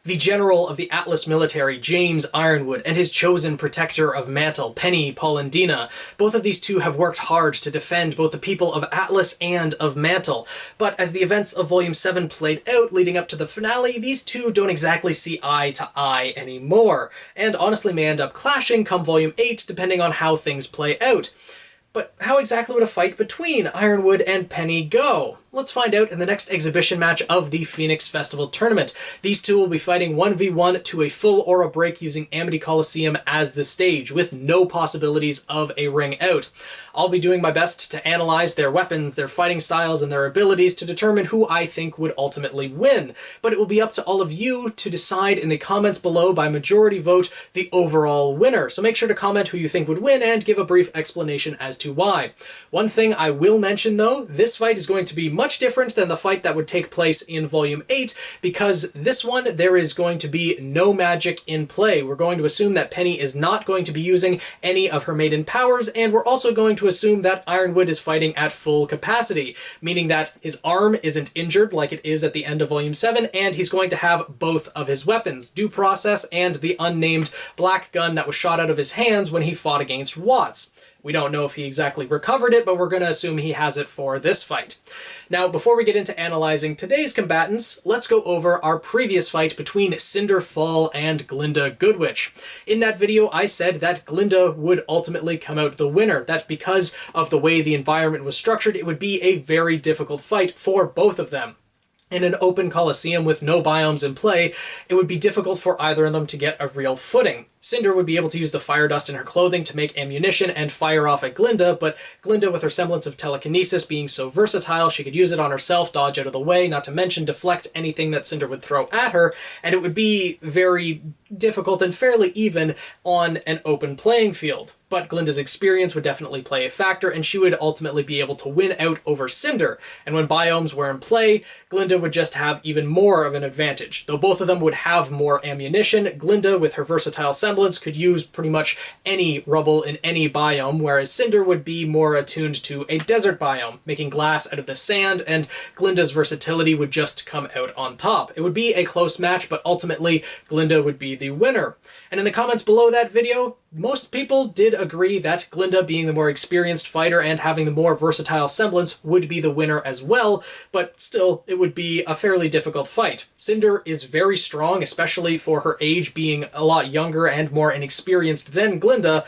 The general of the Atlas military, James Ironwood, and his chosen protector of Mantle, Penny Polendina. Both of these two have worked hard to defend both the people of Atlas and of Mantle, but as the events of Volume 7 played out leading up to the finale, these two don't exactly see eye to eye anymore, and honestly may end up clashing come Volume 8 depending on how things play out. But how exactly would a fight between Ironwood and Penny go? Let's find out in the next exhibition match of the Phoenix Festival Tournament. These two will be fighting 1v1 to a full aura break using Amity Coliseum as the stage, with no possibilities of a ring out. I'll be doing my best to analyze their weapons, their fighting styles, and their abilities to determine who I think would ultimately win. But it will be up to all of you to decide in the comments below by majority vote the overall winner. So make sure to comment who you think would win and give a brief explanation as to why. One thing I will mention though, this fight is going to be much different than the fight that would take place in Volume 8, because this one there is going to be no magic in play. We're going to assume that Penny is not going to be using any of her maiden powers, and we're also going to assume that Ironwood is fighting at full capacity, meaning that his arm isn't injured like it is at the end of Volume 7, and he's going to have both of his weapons, Due Process and the unnamed black gun that was shot out of his hands when he fought against Watts. We don't know if he exactly recovered it, but we're going to assume he has it for this fight. Now, before we get into analyzing today's combatants, let's go over our previous fight between Cinder Fall and Glinda Goodwitch. In that video, I said that Glinda would ultimately come out the winner, that because of the way the environment was structured, it would be a very difficult fight for both of them. In an open coliseum with no biomes in play, it would be difficult for either of them to get a real footing. Cinder would be able to use the fire dust in her clothing to make ammunition and fire off at Glinda, but Glinda, with her semblance of telekinesis being so versatile, she could use it on herself, dodge out of the way, not to mention deflect anything that Cinder would throw at her, and it would be very difficult and fairly even on an open playing field. But Glinda's experience would definitely play a factor, and she would ultimately be able to win out over Cinder. And when biomes were in play, Glinda would just have even more of an advantage. Though both of them would have more ammunition, Glinda, with her versatile semblance, could use pretty much any rubble in any biome, whereas Cinder would be more attuned to a desert biome, making glass out of the sand, and Glinda's versatility would just come out on top. It would be a close match, but ultimately Glinda would be the winner. And in the comments below that video, most people did agree that Glinda, being the more experienced fighter and having the more versatile semblance, would be the winner as well, but still, it would be a fairly difficult fight. Cinder is very strong, especially for her age being a lot younger and more inexperienced than Glinda.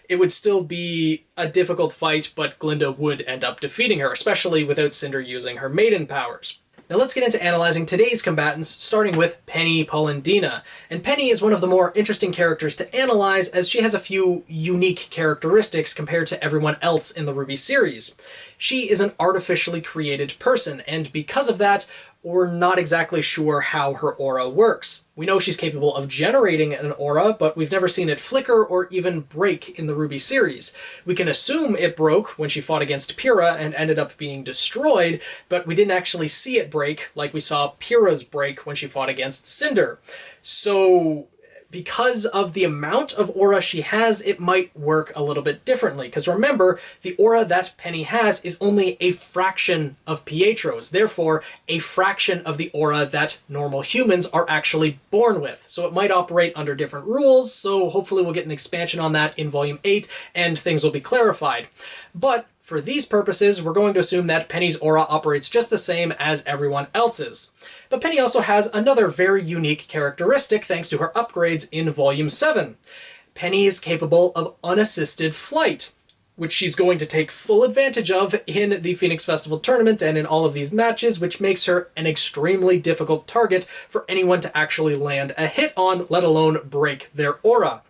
It would still be a difficult fight, but Glinda would end up defeating her, especially without Cinder using her maiden powers. Now let's get into analyzing today's combatants, starting with Penny Polendina. And Penny is one of the more interesting characters to analyze, as she has a few unique characteristics compared to everyone else in the RWBY series. She is an artificially created person, and because of that, we're not exactly sure how her aura works. We know she's capable of generating an aura, but we've never seen it flicker or even break in the RWBY series. We can assume it broke when she fought against Pyrrha and ended up being destroyed, but we didn't actually see it break like we saw Pyrrha's break when she fought against Cinder. So because of the amount of aura she has, it might work a little bit differently. Because remember, the aura that Penny has is only a fraction of Pietro's, therefore a fraction of the aura that normal humans are actually born with. So it might operate under different rules, so hopefully we'll get an expansion on that in Volume 8 and things will be clarified. But for these purposes, we're going to assume that Penny's aura operates just the same as everyone else's. But Penny also has another very unique characteristic thanks to her upgrades in Volume 7. Penny is capable of unassisted flight, which she's going to take full advantage of in the Phoenix Festival Tournament and in all of these matches, which makes her an extremely difficult target for anyone to actually land a hit on, let alone break their aura.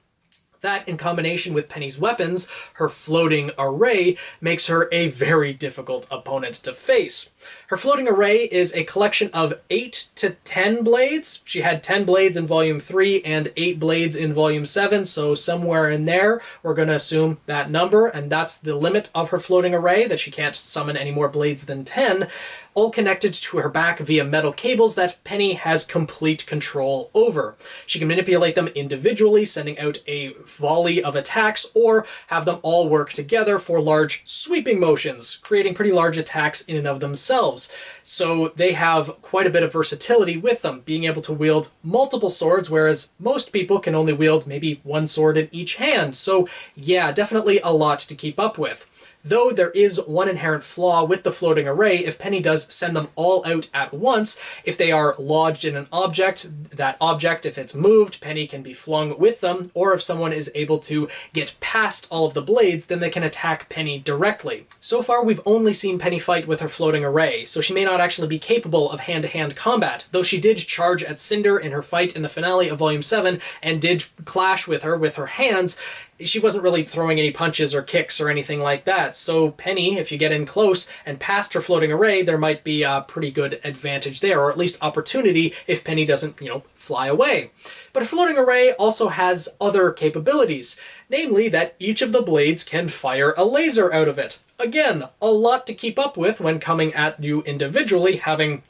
That, in combination with Penny's weapons, her floating array, makes her a very difficult opponent to face. Her floating array is a collection of 8 to 10 blades. She had 10 blades in Volume 3 and 8 blades in Volume 7, so somewhere in there we're going to assume that number, and that's the limit of her floating array, that she can't summon any more blades than 10. all connected to her back via metal cables that Penny has complete control over. She can manipulate them individually, sending out a volley of attacks, or have them all work together for large sweeping motions, creating pretty large attacks in and of themselves. So they have quite a bit of versatility with them, being able to wield multiple swords, whereas most people can only wield maybe one sword in each hand. So yeah, definitely a lot to keep up with. Though there is one inherent flaw with the floating array, if Penny does send them all out at once, if they are lodged in an object, that object, if it's moved, Penny can be flung with them, or if someone is able to get past all of the blades, then they can attack Penny directly. So far, we've only seen Penny fight with her floating array, so she may not actually be capable of hand-to-hand combat, though she did charge at Cinder in her fight in the finale of Volume 7, and did clash with her hands. She wasn't really throwing any punches or kicks or anything like that. So Penny, if you get in close and past her floating array, there might be a pretty good advantage there, or at least opportunity if Penny doesn't, fly away. But a floating array also has other capabilities, namely that each of the blades can fire a laser out of it. Again, a lot to keep up with when coming at you individually, having,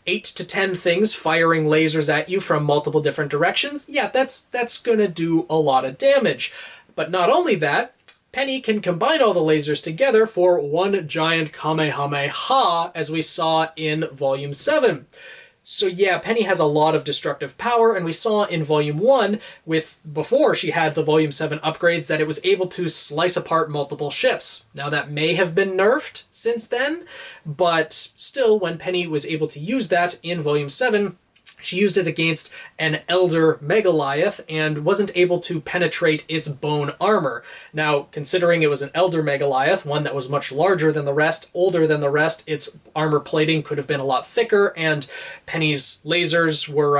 8 to 10 things firing lasers at you from multiple different directions. Yeah, that's gonna do a lot of damage. But not only that, Penny can combine all the lasers together for one giant Kamehameha, as we saw in Volume 7. So yeah, Penny has a lot of destructive power, and we saw in Volume 1, before she had the Volume 7 upgrades, that it was able to slice apart multiple ships. Now that may have been nerfed since then, but still, when Penny was able to use that in Volume 7, she used it against an Elder Megaliath and wasn't able to penetrate its bone armor. Now, considering it was an Elder Megaliath, one that was much larger than the rest, older than the rest, its armor plating could have been a lot thicker, and Penny's lasers were,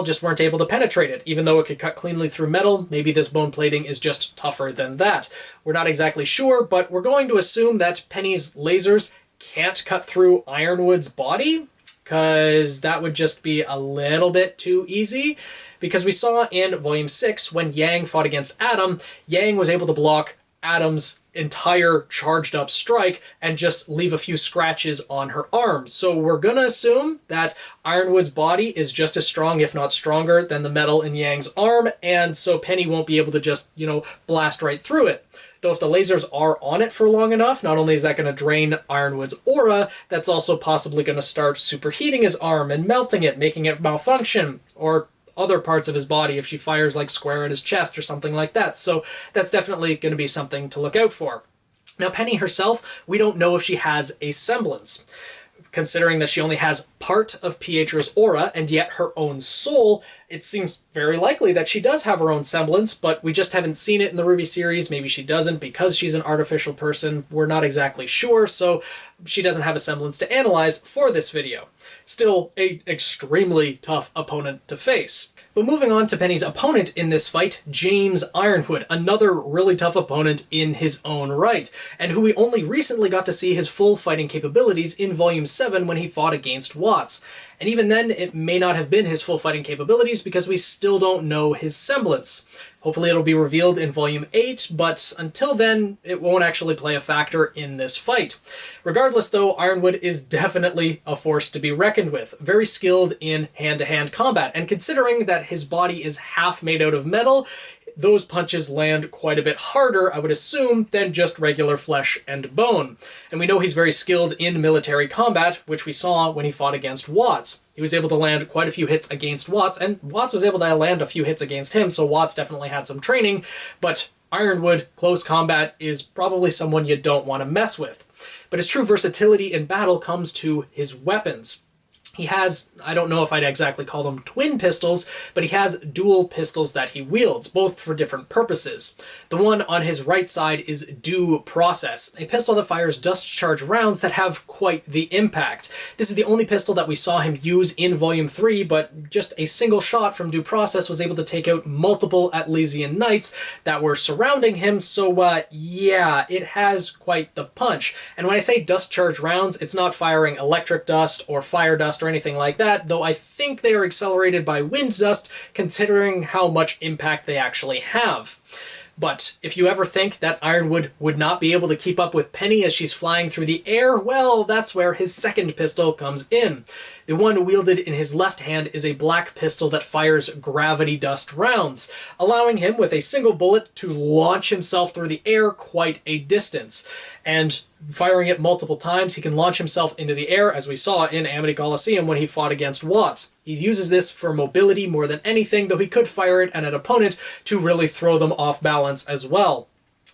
just weren't able to penetrate it. Even though it could cut cleanly through metal, maybe this bone plating is just tougher than that. We're not exactly sure, but we're going to assume that Penny's lasers can't cut through Ironwood's body, because that would just be a little bit too easy. Because we saw in Volume 6, when Yang fought against Adam, Yang was able to block Adam's entire charged up strike and just leave a few scratches on her arm. So we're gonna assume that Ironwood's body is just as strong, if not stronger, than the metal in Yang's arm, and so Penny won't be able to just, blast right through it. Though if the lasers are on it for long enough, not only is that going to drain Ironwood's aura, that's also possibly going to start superheating his arm and melting it, making it malfunction, or other parts of his body if she fires like square at his chest or something like that. So that's definitely going to be something to look out for. Now, Penny herself, we don't know if she has a semblance. Considering that she only has part of Pietro's aura and yet her own soul, it seems very likely that she does have her own semblance, but we just haven't seen it in the RWBY series. Maybe she doesn't because she's an artificial person. We're not exactly sure, so she doesn't have a semblance to analyze for this video. Still, an extremely tough opponent to face. But moving on to Penny's opponent in this fight, James Ironwood, another really tough opponent in his own right, and who we only recently got to see his full fighting capabilities in Volume 7 when he fought against Watts. And even then, it may not have been his full fighting capabilities because we still don't know his semblance. Hopefully it'll be revealed in Volume 8, but until then, it won't actually play a factor in this fight. Regardless though, Ironwood is definitely a force to be reckoned with, very skilled in hand-to-hand combat, and considering that his body is half made out of metal, those punches land quite a bit harder, I would assume, than just regular flesh and bone. And we know he's very skilled in military combat, which we saw when he fought against Watts. He was able to land quite a few hits against Watts, and Watts was able to land a few hits against him, so Watts definitely had some training, but Ironwood, close combat, is probably someone you don't want to mess with. But his true versatility in battle comes to his weapons. He has, I don't know if I'd exactly call them twin pistols, but he has dual pistols that he wields, both for different purposes. The one on his right side is Due Process, a pistol that fires dust-charged rounds that have quite the impact. This is the only pistol that we saw him use in Volume 3, but just a single shot from Due Process was able to take out multiple Atlesian knights that were surrounding him, so yeah, it has quite the punch. And when I say dust-charged rounds, it's not firing electric dust or fire dust or anything like that, though I think they are accelerated by wind dust considering how much impact they actually have. But if you ever think that Ironwood would not be able to keep up with Penny as she's flying through the air, well, that's where his second pistol comes in. The one wielded in his left hand is a black pistol that fires gravity dust rounds, allowing him with a single bullet to launch himself through the air quite a distance. And firing it multiple times, he can launch himself into the air, as we saw in Amity Coliseum when he fought against Watts. He uses this for mobility more than anything, though he could fire it at an opponent to really throw them off balance as well.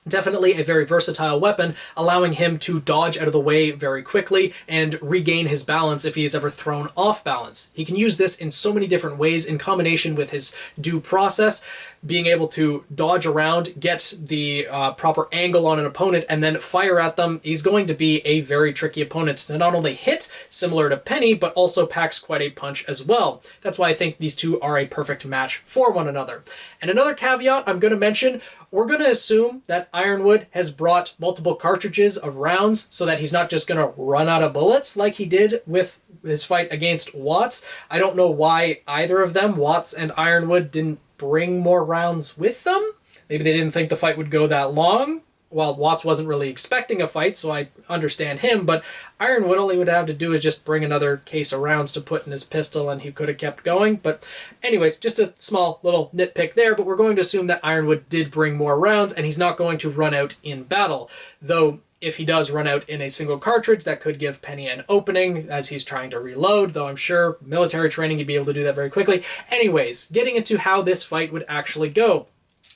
Definitely a very versatile weapon, allowing him to dodge out of the way very quickly and regain his balance if he is ever thrown off balance. He can use this in so many different ways in combination with his due process, being able to dodge around, get the proper angle on an opponent, and then fire at them. He's going to be a very tricky opponent to not only hit, similar to Penny, but also packs quite a punch as well. That's why I think these two are a perfect match for one another. And another caveat I'm going to mention, we're going to assume that Ironwood has brought multiple cartridges of rounds so that he's not just going to run out of bullets like he did with his fight against Watts. I don't know why either of them, Watts and Ironwood, didn't bring more rounds with them. Maybe they didn't think the fight would go that long. Well, Watts wasn't really expecting a fight, so I understand him, but Ironwood, all he would have to do is just bring another case of rounds to put in his pistol and he could have kept going. But anyways, just a small little nitpick there, but we're going to assume that Ironwood did bring more rounds and he's not going to run out in battle. Though, if he does run out in a single cartridge, that could give Penny an opening as he's trying to reload, though I'm sure military training he'd be able to do that very quickly. Anyways, getting into how this fight would actually go.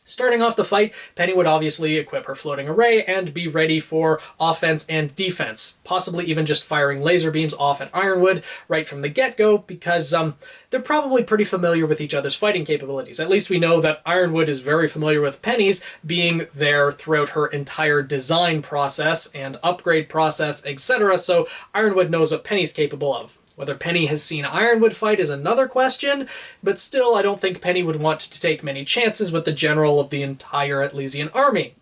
Starting off the fight, Penny would obviously equip her floating array and be ready for offense and defense, possibly even just firing laser beams off at Ironwood right from the get-go, because they're probably pretty familiar with each other's fighting capabilities. At least we know that Ironwood is very familiar with Penny's, being there throughout her entire design process and upgrade process, etc. So Ironwood knows what Penny's capable of. Whether Penny has seen Ironwood fight is another question, but still I don't think Penny would want to take many chances with the general of the entire Atlesian army.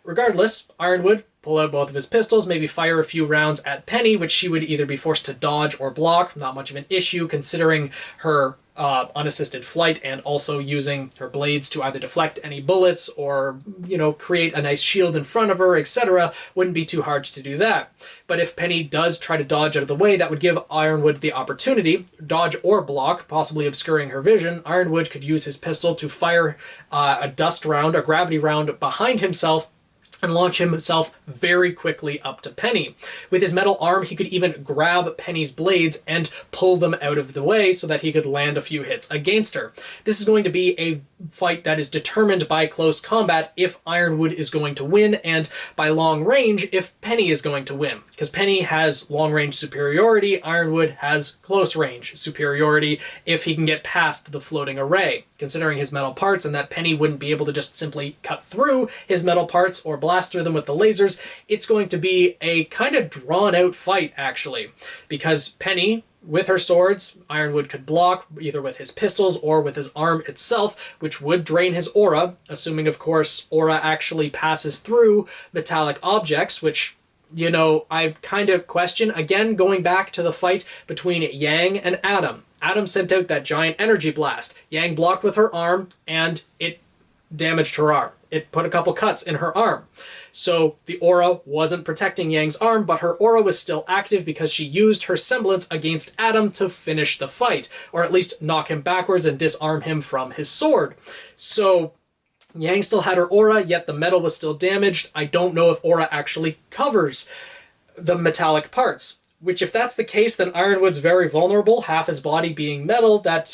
Regardless, Ironwood pull out both of his pistols, maybe fire a few rounds at Penny, which she would either be forced to dodge or block. Not much of an issue considering her unassisted flight and also using her blades to either deflect any bullets or, you know, create a nice shield in front of her, etc. Wouldn't be too hard to do that. But if Penny does try to dodge out of the way, that would give Ironwood the opportunity, dodge or block, possibly obscuring her vision. Ironwood could use his pistol to fire a dust round, a gravity round behind himself, and launch himself very quickly up to Penny. With his metal arm, he could even grab Penny's blades and pull them out of the way so that he could land a few hits against her. This is going to be a fight that is determined by close combat if Ironwood is going to win, and by long range if Penny is going to win. Because Penny has long range superiority, Ironwood has close range superiority if he can get past the floating array. Considering his metal parts and that Penny wouldn't be able to just simply cut through his metal parts or blast through them with the lasers, it's going to be a kind of drawn out fight actually. Because Penny, with her swords, Ironwood could block either with his pistols or with his arm itself, which would drain his aura, assuming of course aura actually passes through metallic objects, which, you know, I kind of question, again, going back to the fight between Yang and Adam. Adam sent out that giant energy blast. Yang blocked with her arm, and it damaged her arm. It put a couple cuts in her arm. So the aura wasn't protecting Yang's arm, but her aura was still active because she used her semblance against Adam to finish the fight, or at least knock him backwards and disarm him from his sword. So Yang still had her aura, yet the metal was still damaged. I don't know if aura actually covers the metallic parts. Which, if that's the case, then Ironwood's very vulnerable, half his body being metal, that,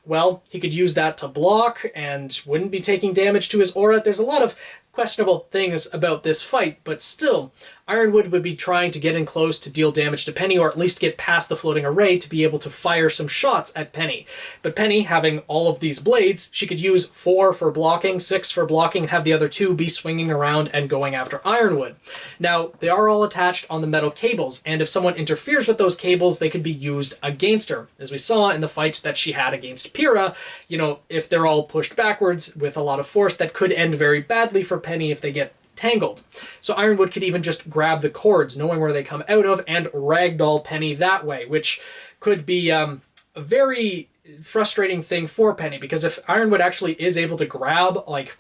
well, he could use that to block and wouldn't be taking damage to his aura. There's a lot of questionable things about this fight, but still, Ironwood would be trying to get in close to deal damage to Penny, or at least get past the floating array to be able to fire some shots at Penny. But Penny, having all of these blades, she could use 4 for blocking, 6 for blocking, and have the other 2 be swinging around and going after Ironwood. Now, they are all attached on the metal cables, and if someone interferes with those cables, they could be used against her. As we saw in the fight that she had against Pyrrha, you know, if they're all pushed backwards with a lot of force, that could end very badly for Penny if they get tangled. So Ironwood could even just grab the cords, knowing where they come out of, and ragdoll Penny that way, which could be a very frustrating thing for Penny, because if Ironwood actually is able to grab, like,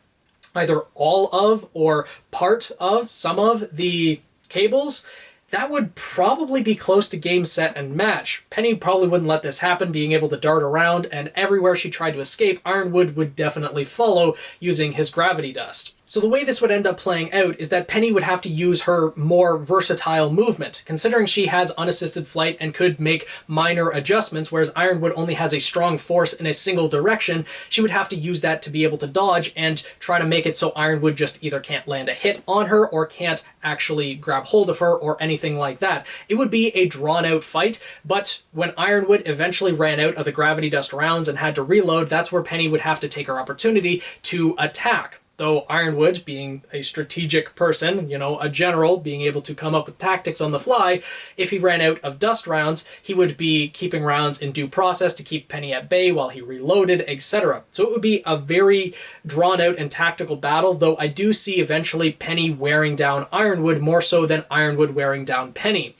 either all of or part of some of the cables, that would probably be close to game, set, and match. Penny probably wouldn't let this happen, being able to dart around, and everywhere she tried to escape, Ironwood would definitely follow using his gravity dust. So the way this would end up playing out is that Penny would have to use her more versatile movement. Considering she has unassisted flight and could make minor adjustments, whereas Ironwood only has a strong force in a single direction, she would have to use that to be able to dodge and try to make it so Ironwood just either can't land a hit on her or can't actually grab hold of her or anything like that. It would be a drawn-out fight, but when Ironwood eventually ran out of the gravity dust rounds and had to reload, that's where Penny would have to take her opportunity to attack. Though Ironwood, being a strategic person, you know, a general, being able to come up with tactics on the fly, if he ran out of dust rounds, he would be keeping rounds in due process to keep Penny at bay while he reloaded, etc. So it would be a very drawn-out and tactical battle, though I do see eventually Penny wearing down Ironwood more so than Ironwood wearing down Penny.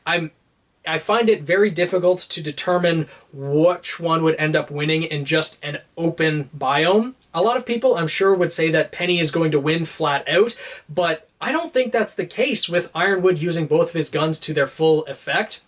I find it very difficult to determine which one would end up winning in just an open biome. A lot of people, I'm sure, would say that Penny is going to win flat out, but I don't think that's the case with Ironwood using both of his guns to their full effect.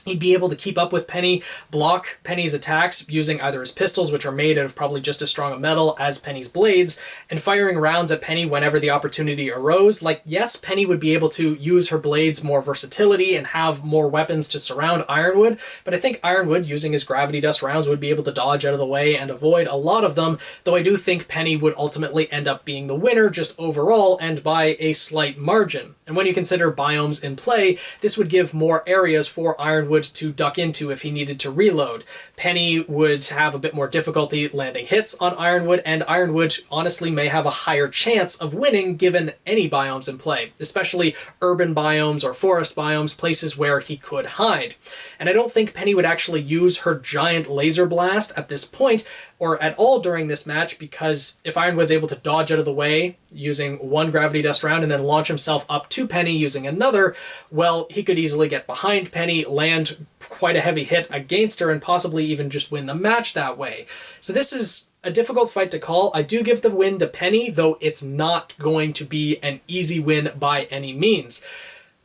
He'd be able to keep up with Penny, block Penny's attacks using either his pistols, which are made out of probably just as strong a metal as Penny's blades, and firing rounds at Penny whenever the opportunity arose. Like, yes, Penny would be able to use her blades more versatility and have more weapons to surround Ironwood, but I think Ironwood, using his gravity dust rounds, would be able to dodge out of the way and avoid a lot of them, though I do think Penny would ultimately end up being the winner just overall and by a slight margin. And when you consider biomes in play, this would give more areas for Ironwood to duck into if he needed to reload. Penny would have a bit more difficulty landing hits on Ironwood, and Ironwood honestly may have a higher chance of winning given any biomes in play, especially urban biomes or forest biomes, places where he could hide. And I don't think Penny would actually use her giant laser blast at this point, or at all during this match, because if Ironwood's able to dodge out of the way using one gravity dust round and then launch himself up to Penny using another, well, he could easily get behind Penny, land quite a heavy hit against her, and possibly even just win the match that way. So this is a difficult fight to call. I do give the win to Penny, though it's not going to be an easy win by any means.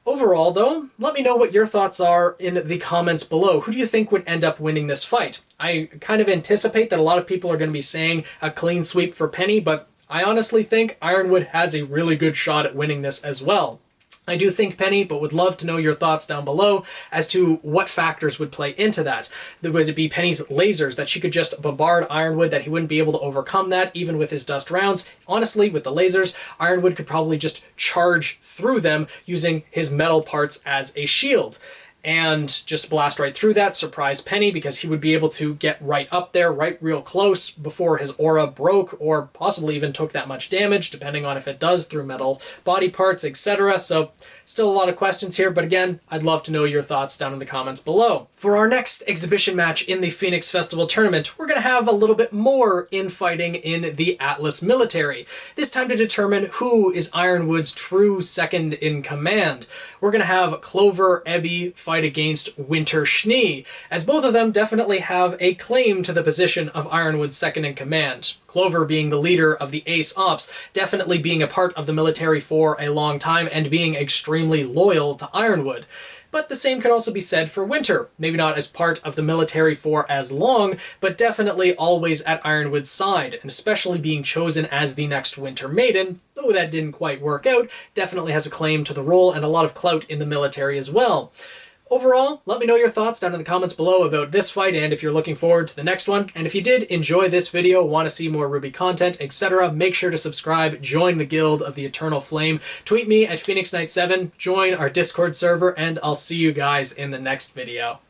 Overall, though, let me know what your thoughts are in the comments below. Who do you think would end up winning this fight? I kind of anticipate that a lot of people are going to be saying a clean sweep for Penny, but I honestly think Ironwood has a really good shot at winning this as well. I do think Penny, but would love to know your thoughts down below as to what factors would play into that. Would it be Penny's lasers, that she could just bombard Ironwood, that he wouldn't be able to overcome that, even with his dust rounds? Honestly, with the lasers, Ironwood could probably just charge through them using his metal parts as a shield, and just blast right through that, surprise Penny, because he would be able to get right up there, right real close, before his aura broke, or possibly even took that much damage, depending on if it does through metal body parts, etc. So still a lot of questions here, but again, I'd love to know your thoughts down in the comments below. For our next exhibition match in the Phoenix Festival Tournament, we're going to have a little bit more infighting in the Atlas military, this time to determine who is Ironwood's true second in command. We're going to have Clover Ebby fight against Winter Schnee, as both of them definitely have a claim to the position of Ironwood's second in command. Clover being the leader of the Ace Ops, definitely being a part of the military for a long time and being extremely loyal to Ironwood. But the same could also be said for Winter, maybe not as part of the military for as long, but definitely always at Ironwood's side, and especially being chosen as the next Winter Maiden, though that didn't quite work out, definitely has a claim to the role and a lot of clout in the military as well. Overall, let me know your thoughts down in the comments below about this fight and if you're looking forward to the next one. And if you did enjoy this video, want to see more RWBY content, etc., make sure to subscribe, join the Guild of the Eternal Flame, tweet me at PhoenixKnight7, join our Discord server, and I'll see you guys in the next video.